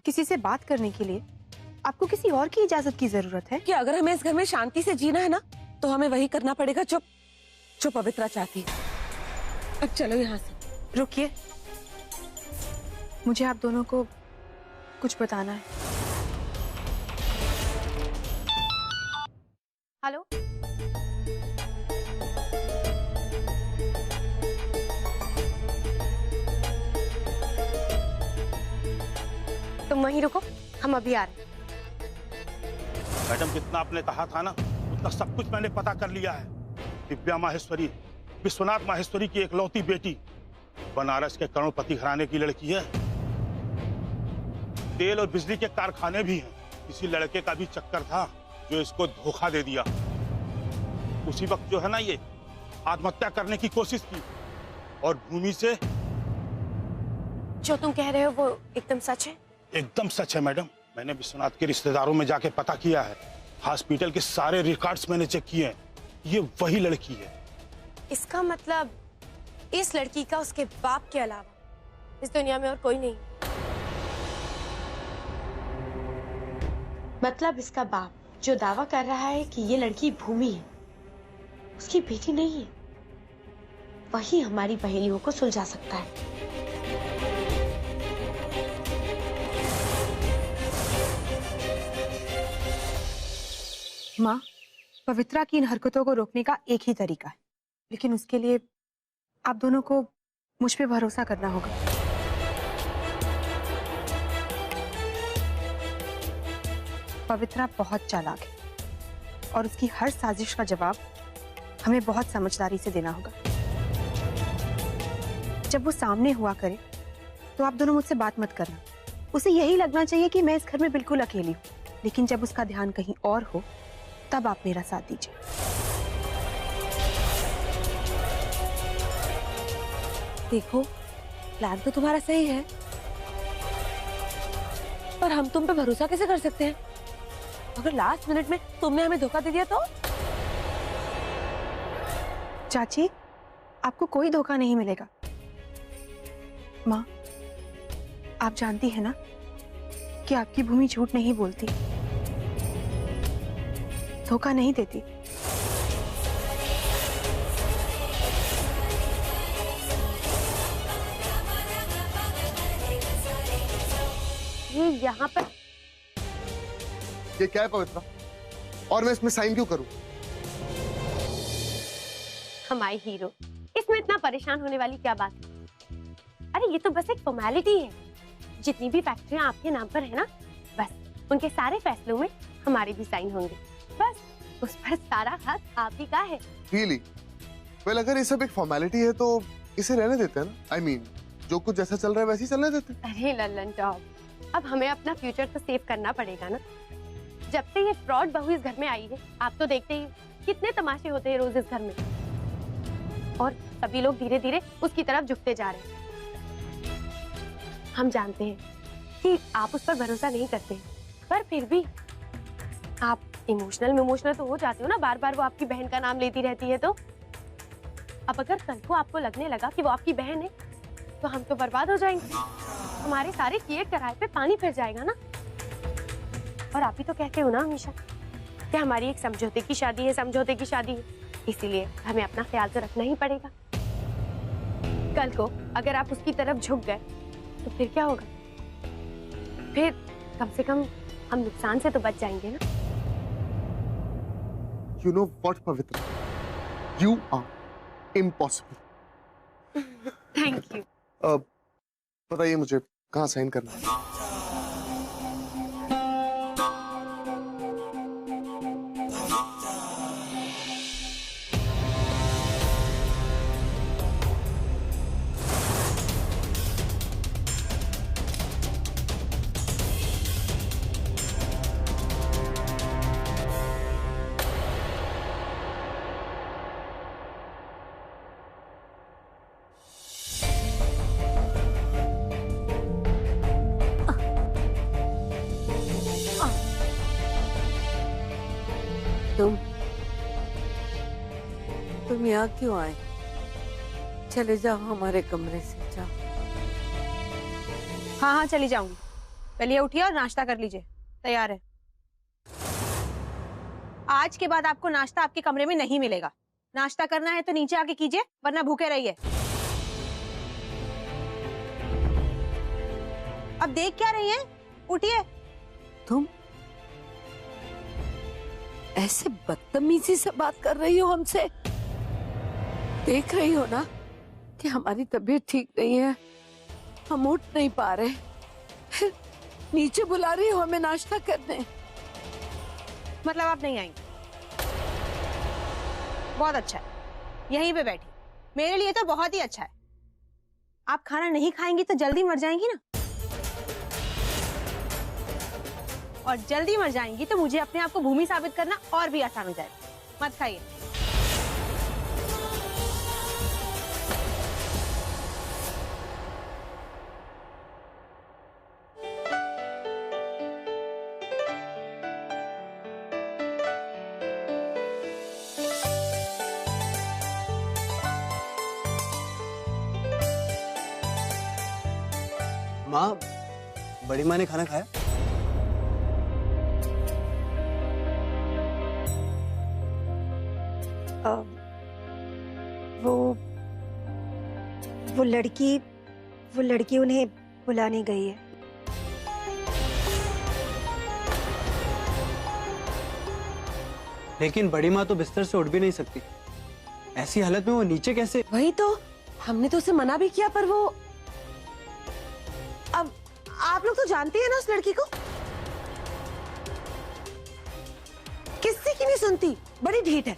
किसी से बात करने के लिए आपको किसी और की इजाजत की जरूरत है? कि अगर हमें इस घर में शांति से जीना है ना, तो हमें वही करना पड़ेगा जो पवित्रा चाहती है। अब चलो यहाँ से। रुकिए, मुझे आप दोनों को कुछ बताना है। हेलो, तुम वहीं रुको, हम अभी आ रहे हैं। मैडम, जितना आपने कहा था ना, उतना सब कुछ मैंने पता कर लिया है। दिव्या माहेश्वरी विश्वनाथ माहेश्वरी की एकलौती बेटी, बनारस के करोड़पति घराने की लड़की है। तेल और बिजली के कारखाने भी हैं। किसी लड़के का भी चक्कर था जो इसको धोखा दे दिया। उसी वक्त जो है ना, ये आत्महत्या करने की कोशिश की। और भूमि से जो तुम कह रहे हो वो एकदम सच है? एकदम सच है मैडम। मैंने विश्वनाथ के रिश्तेदारों में जाके पता किया है। हॉस्पिटल के सारे रिकॉर्ड्स मैंने चेक किए हैं। ये वही लड़की है। इसका मतलब इस लड़की का उसके बाप के अलावा इस दुनिया में और कोई नहीं। मतलब इसका बाप जो दावा कर रहा है कि ये लड़की भूमि है, उसकी बेटी नहीं है, वही हमारी पहेलियों को सुलझा सकता है। माँ, पवित्रा की इन हरकतों को रोकने का एक ही तरीका है, लेकिन उसके लिए आप दोनों को मुझ पे भरोसा करना होगा। पवित्रा बहुत चालाक है और उसकी हर साजिश का जवाब हमें बहुत समझदारी से देना होगा। जब वो सामने हुआ करे तो आप दोनों मुझसे बात मत करना। उसे यही लगना चाहिए कि मैं इस घर में बिल्कुल अकेली हूँ, लेकिन जब उसका ध्यान कहीं और हो तब आप मेरा साथ दीजिए। देखो, प्लान तो तुम्हारा सही है, पर हम तुम पे भरोसा कैसे कर सकते हैं? अगर लास्ट मिनट में तुमने हमें धोखा दे दिया तो? चाची, आपको कोई धोखा नहीं मिलेगा। माँ, आप जानती है ना कि आपकी भूमि झूठ नहीं बोलती, धोखा नहीं देती। ये यहाँ पर ये क्या है पवित्रा? और मैं इसमें साइन क्यों करूं? हमारे हीरो, इसमें इतना परेशान होने वाली क्या बात है? अरे ये तो बस एक फॉर्मेलिटी है। जितनी भी फैक्ट्रियां आपके नाम पर है ना, बस उनके सारे फैसलों में हमारे भी साइन होंगे। बस उस पर सारा हाथ आप ही का है। Really? Well, अगर ये सब एक फॉर्मेलिटी है तो इसे रहने देते हैं ना। I mean, जो कुछ जैसा चल रहा है वैसे ही चलने देते हैं। अरे लल्लन टॉप, अब हमें अपना फ्यूचर तो सेव करना पड़ेगा ना। जब से ये फ्रॉड बहू इस घर में आई है, आप तो देखते ही कितने तमाशे होते हैं रोज इस घर में, और सभी लोग धीरे धीरे उसकी तरफ झुकते जा रहे हैं। हम जानते हैं कि आप उस पर भरोसा नहीं करते, पर फिर भी आप इमोशनल तो हो जाते हो ना। बार बार वो आपकी बहन का नाम लेती रहती है, तो अब अगर कल को आपको लगने लगा कि वो आपकी बहन है, तो हम तो बर्बाद हो जाएंगे। हमारे सारे किए कराए पे पानी फिर जाएगा ना। और आप ही तो कहते हो ना हमेशा कि हमारी एक समझौते की शादी है, समझौते की शादी है, इसीलिए हमें अपना ख्याल तो रखना ही पड़ेगा। कल को अगर आप उसकी तरफ झुक गए तो फिर क्या होगा? फिर कम से कम हम नुकसान से तो बच जाएंगे ना। You know what, Pavitra? You are impossible. Thank you. बताइए मुझे कहाँ साइन करना है? तुम यहाँ क्यों आए? चले जाओ हमारे कमरे से, जाओ। हाँ हाँ, चली जाऊंगी। चलिए उठिए और नाश्ता कर लीजिए, तैयार है। आज के बाद आपको नाश्ता आपके कमरे में नहीं मिलेगा। नाश्ता करना है तो नीचे आके कीजिए, वरना भूखे रहिए। अब देख क्या रही हैं? उठिए। तुम ऐसे बदतमीजी से बात कर रही हो हमसे? देख रही हो ना कि हमारी तबीयत ठीक नहीं है, हम उठ नहीं पा रहे, फिर नीचे बुला रही हो हमें नाश्ता करने। मतलब आप नहीं आएंगे? बहुत अच्छा है, यहीं पे बैठी। मेरे लिए तो बहुत ही अच्छा है। आप खाना नहीं खाएंगी तो जल्दी मर जाएंगी ना, और जल्दी मर जाएंगी तो मुझे अपने आप को भूमि साबित करना और भी आसान हो जाएगा। मत खाइए। माँ, बड़ी माँ ने खाना खाया? वो लड़की उन्हें बुलाने गई है। लेकिन बड़ी माँ तो बिस्तर से उठ भी नहीं सकती, ऐसी हालत में वो नीचे कैसे? वही तो, हमने तो उसे मना भी किया पर वो, अब आप लोग तो जानते हैं ना उस लड़की को, किसी की नहीं सुनती, बड़ी ढीठ है।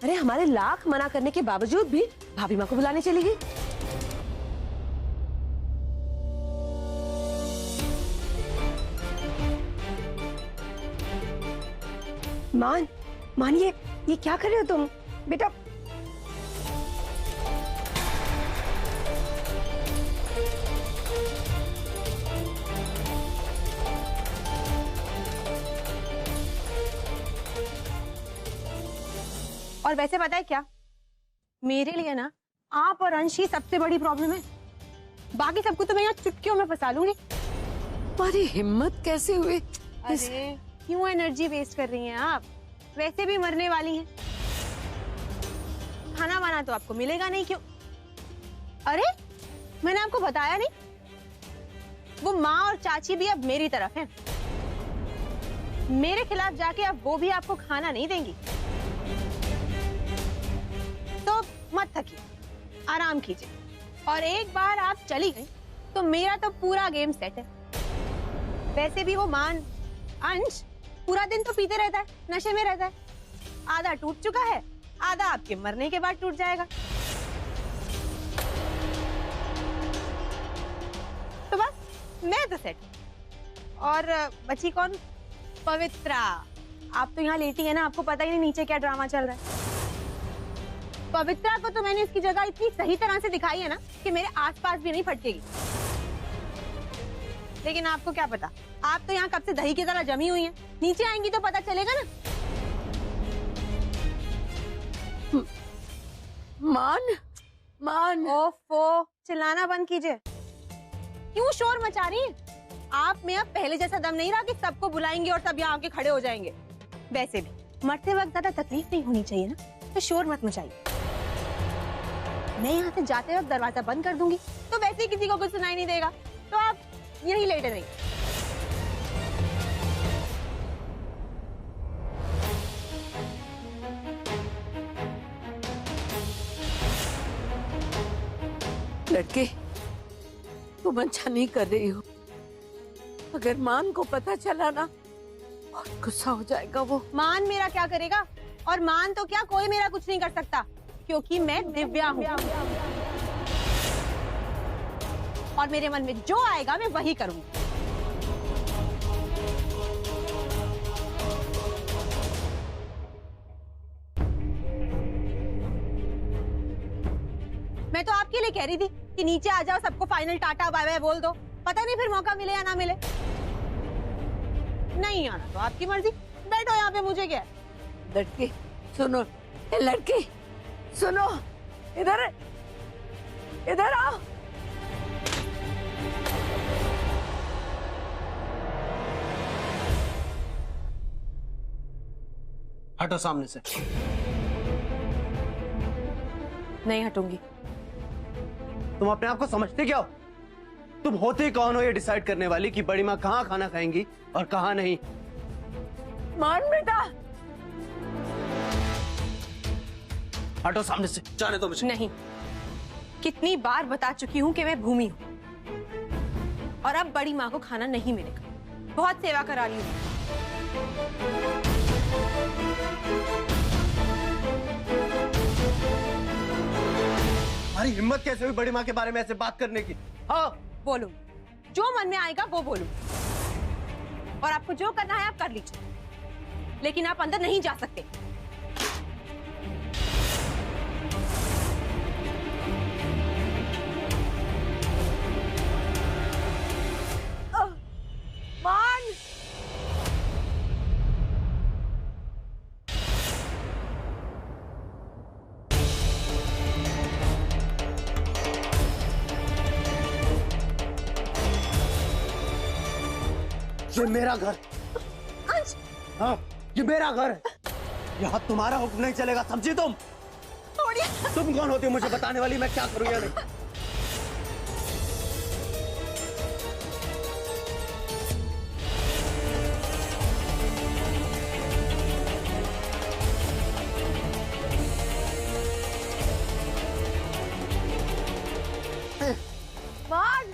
अरे हमारे लाख मना करने के बावजूद भी भाभी माँ को बुलाने चली गई। मान ये क्या कर रहे हो तुम बेटा? और वैसे पता है क्या, मेरे लिए ना आप और अंश ही सबसे बड़ी प्रॉब्लम है। बाकी सबको तो मैं यहाँ चुटकियों में फंसा लूंगी। तुम्हारी हिम्मत कैसे हुई? अरे क्यों एनर्जी वेस्ट कर रही हैं आप? वैसे भी मरने वाली हैं। खाना वाना तो आपको मिलेगा नहीं, क्यों? अरे मैंने आपको बताया नहीं, वो माँ और चाची भी अब मेरी तरफ हैं। मेरे खिलाफ जाके अब वो भी आपको खाना नहीं देंगी। तो मत थकिए, आराम कीजिए। और एक बार आप चली गई तो मेरा तो पूरा गेम सेट है। वैसे भी वो मान अंश पूरा दिन तो पीते रहता है, नशे में रहता है। आधा टूट चुका है, आधा आपके मरने के बाद टूट जाएगा। तो बस मैं तो सेट हूं। और बची कौन? पवित्रा। आप तो यहाँ लेटी है ना, आपको पता ही नहीं नीचे क्या ड्रामा चल रहा है। पवित्रा को तो मैंने इसकी जगह इतनी सही तरह से दिखाई है ना कि मेरे आसपास भी नहीं फटकेगी। लेकिन आपको क्या पता, आप तो यहाँ कब से दही की तरह जमी हुई हैं। नीचे आएंगी तो पता चलेगा ना। मान ओफो, चिल्लाना बंद कीजिए। क्यों शोर मचा रही हैं? आप में अब पहले जैसा दम नहीं रहा कि सबको बुलाएंगे और सब यहाँ आके खड़े हो जाएंगे। वैसे भी मरते वक्त ज्यादा तकलीफ नहीं होनी चाहिए ना, तो शोर मत मचाइए। मैं यहाँ से जाते वक्त दरवाजा बंद कर दूंगी तो वैसे ही किसी को कुछ सुनाई नहीं देगा। तो आप यहीं लेटे रहिए। लड़के, तुम अच्छा नहीं कर रही हो। अगर मान को पता चला ना, बहुत गुस्सा हो जाएगा वो। मान मेरा क्या करेगा? और मान तो क्या, कोई मेरा कुछ नहीं कर सकता, क्योंकि मैं दिव्या हूँ। और मेरे मन में जो आएगा मैं वही करूंगी। मैं तो आपके लिए कह रही थी कि नीचे आ जाओ, सबको फाइनल टाटा बाय बाय बोल दो। पता नहीं फिर मौका मिले या ना मिले। नहीं आना तो आपकी मर्जी, बैठो यहाँ पे, मुझे क्या है। लड़के सुनो, ए लड़के सुनो, इधर इधर आओ। हटो सामने से। नहीं हटूंगी। तुम अपने आप को समझते क्या हो? तुम होते कौन हो ये डिसाइड करने वाली कि बड़ी माँ कहाँ खाना खाएंगी और कहाँ नहीं? मान बेटा। हटो सामने से, जाने दो मुझे। नहीं, कितनी बार बता चुकी हूँ कि मैं भूमि हूँ और अब बड़ी माँ को खाना नहीं मिलेगा। बहुत सेवा करा रही हूँ। तुम्हारी हिम्मत कैसे हुई बड़ी माँ के बारे में ऐसे बात करने की? हाँ बोलूं, जो मन में आएगा वो बोलूं, और आपको जो करना है आप कर लीजिए, लेकिन आप अंदर नहीं जा सकते। मान। ये मेरा घर। हाँ, ये मेरा घर है। यहाँ तुम्हारा हुक्म नहीं चलेगा, समझी तुम? तुम कौन होती हो मुझे बताने वाली मैं क्या करूँ या नहीं? मान।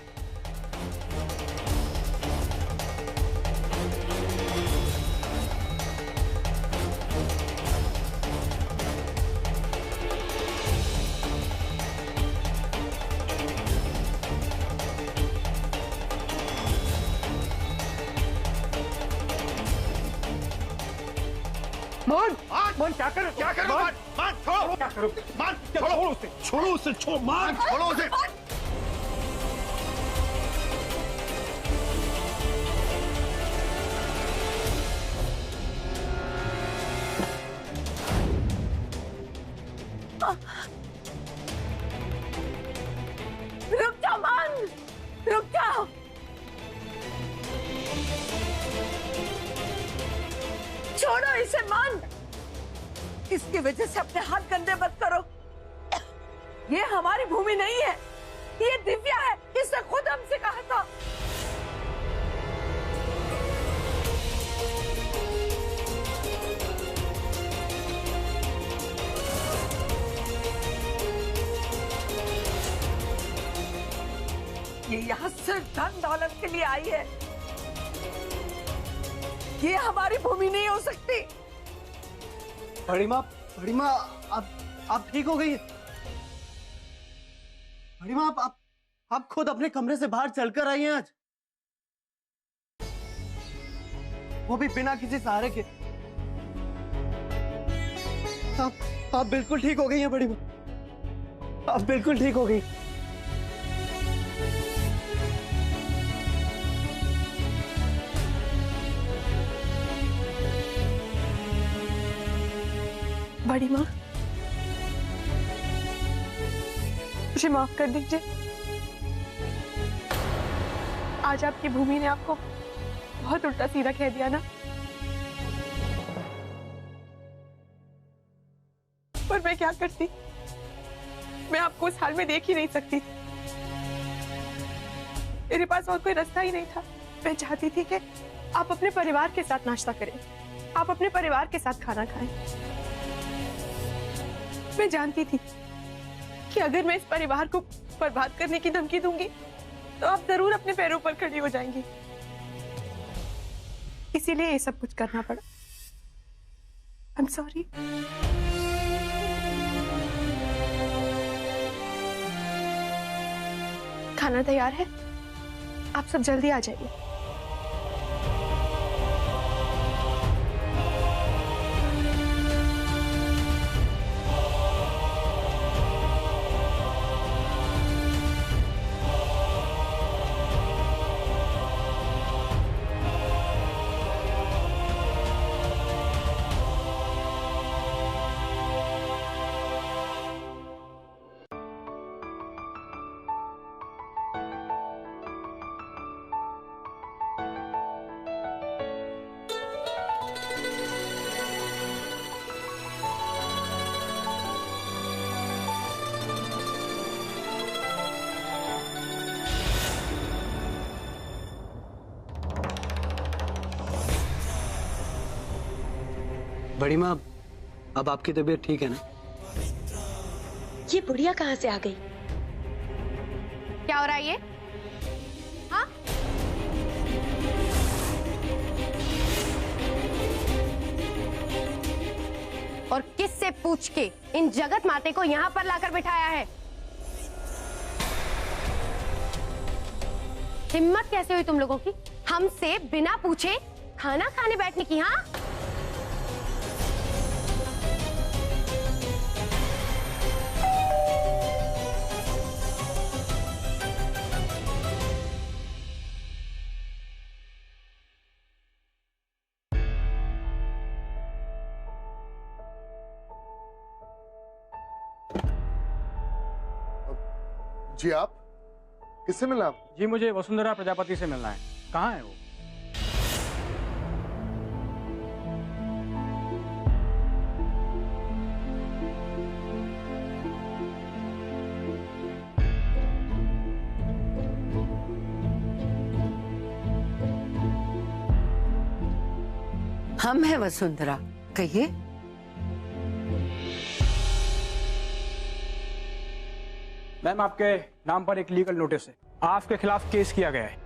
मान क्या करो, क्या करो? मान छोड़ो, क्या करो? मान छोड़ो उसे, छोड़ो उसे, छोड़ो, मान छोड़ो उसे। रुक जाओ मान, रुक जाओ। छोड़ो इसे मान। इसकी वजह से अपने हाथ गंदे मत करो। ये हमारी भूमि नहीं है, ये दिव्या है। इसने खुद हमसे कहा था। ये यहाँ सिर्फ धन दौलत के लिए आई है। ये हमारी भूमि नहीं हो सकती। बड़ी माँ आप ठीक हो गई? बड़ी माँ आप खुद अपने कमरे से बाहर चलकर आई हैं आज, वो भी बिना किसी सहारे के। आप बिल्कुल ठीक हो गई हैं बड़ी माँ, आप बिल्कुल ठीक हो गई। बड़ी माँ, मुझे माफ कर दीजिए। आज आपकी भूमि ने आपको बहुत उल्टा सीधा कह दिया ना, पर मैं क्या करती? मैं आपको उस हाल में देख ही नहीं सकती। मेरे पास और कोई रास्ता ही नहीं था। मैं चाहती थी कि आप अपने परिवार के साथ नाश्ता करें, आप अपने परिवार के साथ खाना खाएं। मैं जानती थी कि अगर मैं इस परिवार को बर्बाद करने की धमकी दूंगी तो आप जरूर अपने पैरों पर खड़ी हो जाएंगी। इसीलिए ये सब कुछ करना पड़ा। I am sorry. खाना तैयार है, आप सब जल्दी आ जाइए। बड़ी माँ, अब आपकी तबीयत ठीक है ना? ये बुढ़िया कहाँ से आ गई? क्या हो रहा है ये? हाँ? और किससे पूछ के इन जगत माते को यहाँ पर लाकर बिठाया है? हिम्मत कैसे हुई तुम लोगों की हमसे बिना पूछे खाना खाने बैठने की? हाँ, जी आप किससे मिलना आप? जी मुझे वसुंधरा प्रजापति से मिलना है। कहाँ है वो? हम है वसुंधरा, कहिए। मैम, आपके नाम पर एक लीगल नोटिस है। आपके खिलाफ केस किया गया है।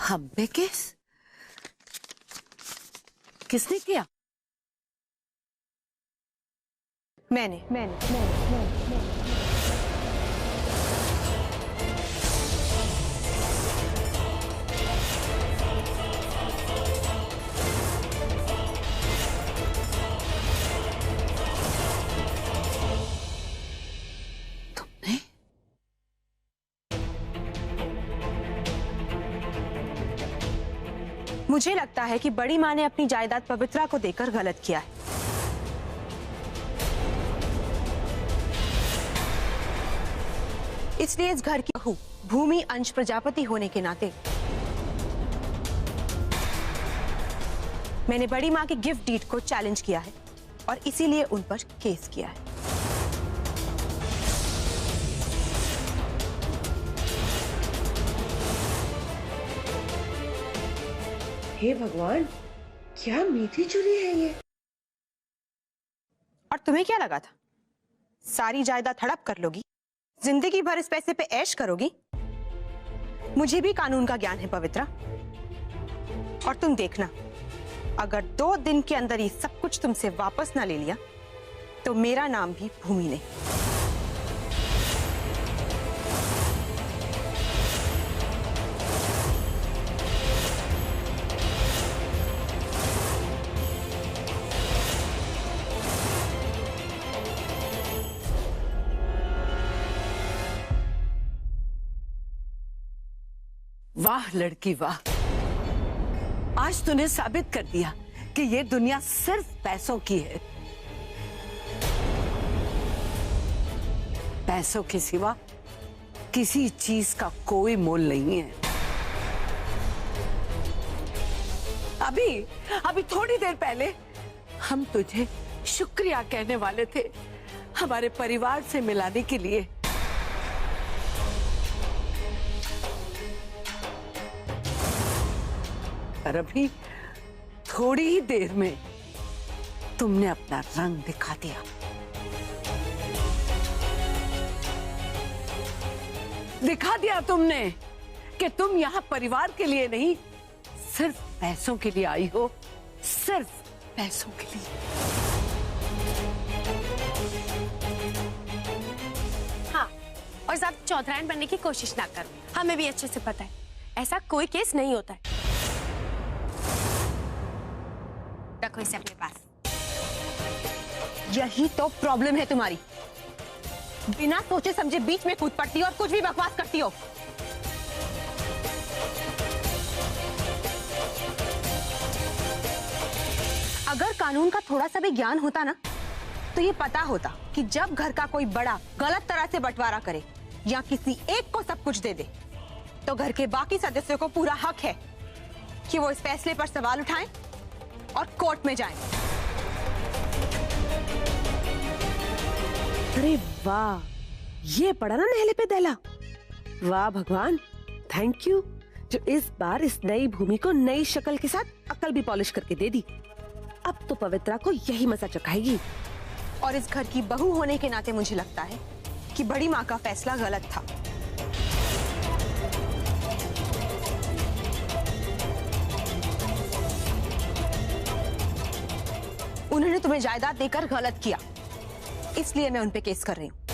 हम पे केस किसने किया? मैंने तुमने? मुझे लगता है कि बड़ी माँ ने अपनी जायदाद पवित्रा को देकर गलत किया है। इसलिए इस घर की बहू भूमि अंश प्रजापति होने के नाते मैंने बड़ी माँ की गिफ्ट डीड को चैलेंज किया है और इसीलिए उन पर केस किया है। हे भगवान, क्या मीठी चुरी है ये? और तुम्हें क्या लगा था सारी जायदाद हड़प कर लोगी, जिंदगी भर इस पैसे पे ऐश करोगी? मुझे भी कानून का ज्ञान है पवित्रा, और तुम देखना, अगर 2 दिन के अंदर ही सब कुछ तुमसे वापस ना ले लिया तो मेरा नाम भी भूमि नहीं। वाह लड़की वाह, आज तूने साबित कर दिया कि ये दुनिया सिर्फ पैसों की है। पैसों के सिवा किसी चीज का कोई मोल नहीं है। अभी थोड़ी देर पहले हम तुझे शुक्रिया कहने वाले थे हमारे परिवार से मिलाने के लिए। और अभी थोड़ी ही देर में तुमने अपना रंग दिखा दिया। दिखा दिया तुमने कि तुम यहाँ परिवार के लिए नहीं, सिर्फ पैसों के लिए आई हो, सिर्फ पैसों के लिए। हाँ, और ज्यादा चौधरायन बनने की कोशिश ना करो, हमें भी अच्छे से पता है ऐसा कोई केस नहीं होता है। रखो इसे अपने पास। यही तो प्रॉब्लम है तुम्हारी, बिना सोचे समझे बीच में कूद पड़ती हो और कुछ भी बकवास करती हो। अगर कानून का थोड़ा सा भी ज्ञान होता ना, तो ये पता होता कि जब घर का कोई बड़ा गलत तरह से बंटवारा करे या किसी एक को सब कुछ दे दे, तो घर के बाकी सदस्यों को पूरा हक है कि वो इस फैसले पर सवाल उठाएं और कोर्ट में जाएं। अरे वाह, ये पड़ा ना नहले पे दहला। वाह भगवान, थैंक यू जो इस बार इस नई भूमि को नई शक्ल के साथ अकल भी पॉलिश करके दे दी। अब तो पवित्रा को यही मजा चखाएगी। और इस घर की बहू होने के नाते मुझे लगता है कि बड़ी माँ का फैसला गलत था। उन्होंने तुम्हें जायदाद देकर गलत किया, इसलिए मैं उन पे केस कर रही हूँ।